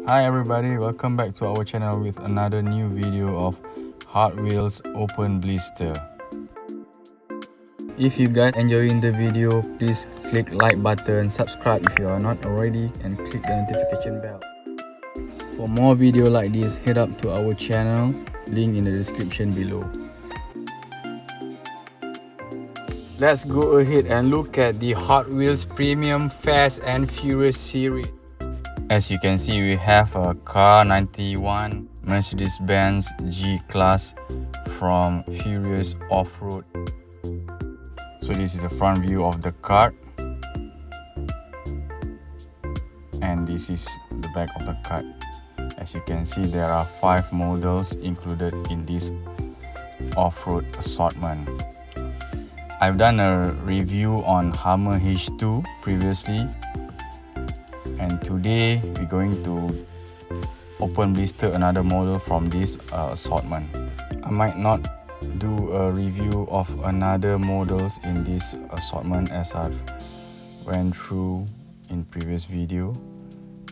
Hi everybody, welcome back to our channel with another new video of Hot Wheels open blister. If you guys enjoying the video, please click like button, subscribe if you are not already, and click the notification bell. For more video like this, head up to our channel, link in the description below. Let's go ahead and look at the Hot Wheels Premium Fast and Furious series. As you can see, we have a car 91 Mercedes-Benz G-Class from Furious Off-Road. So this is the front view of the car, and this is the back of the car. As you can see, there are 5 models included in this off-road assortment. I've done a review on Hummer H2 previously, and today we're going to open blister another model from this assortment. I might not do a review of another models in this assortment as I've went through in previous video,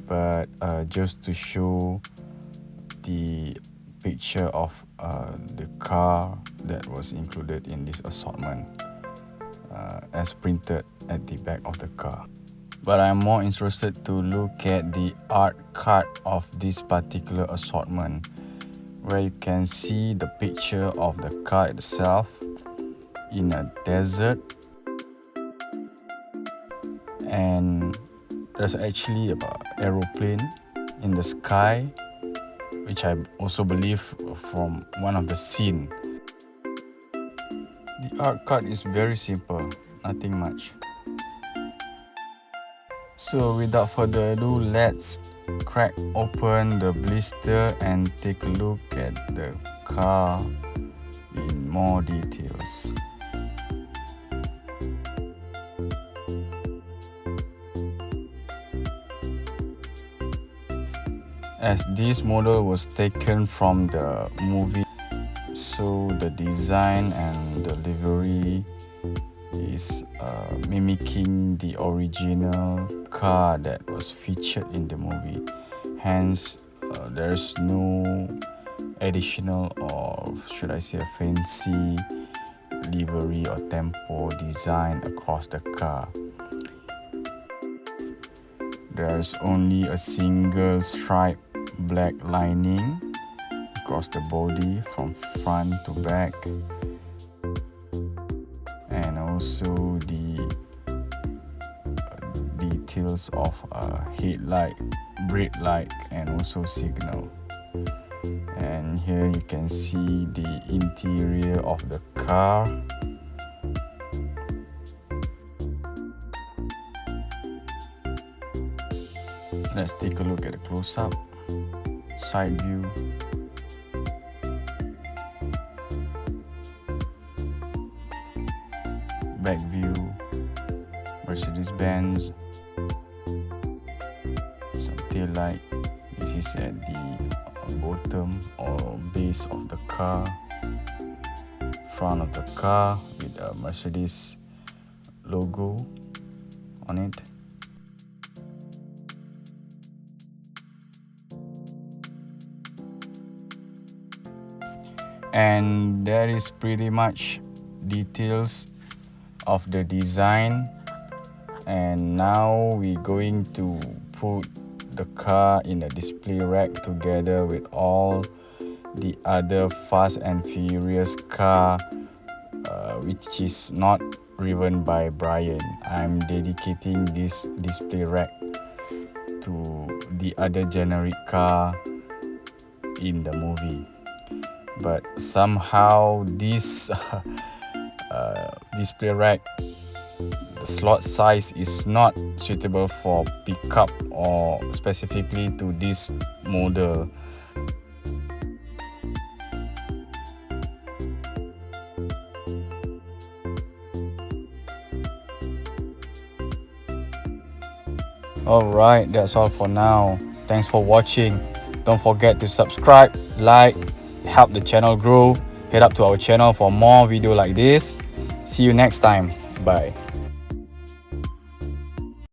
but just to show the picture of the car that was included in this assortment as printed at the back of the car. But I'm more interested to look at the art card of this particular assortment, where you can see the picture of the car itself in a desert, and there's actually an aeroplane in the sky, which I also believe from one of the scene. The art card is very simple, nothing much. So without further ado, let's crack open the blister and take a look at the car in more details. As this model was taken from the movie, so the design and the livery is mimicking the original car that was featured in the movie. Hence, there's no additional, or should I say a fancy livery or tempo design across the car. There's only a single stripe black lining across the body from front to back, and also the details of headlight, brake light, and also signal. And here you can see the interior of the car. Let's take a look at the close-up, side view, back view, Mercedes-Benz, some tail light. This is at the bottom or base of the car, front of the car with a Mercedes logo on it. And that is pretty much details of the design. And now we're going to put the car in a display rack together with all the other Fast and Furious car which is not driven by Brian. I'm dedicating this display rack to the other generic car in the movie. But somehow this display rack, the slot size is not suitable for pickup or specifically to this model. Alright, that's all for now. Thanks for watching. Don't forget to subscribe, like, help the channel grow. Head up to our channel for more video like this. See you next time. Bye.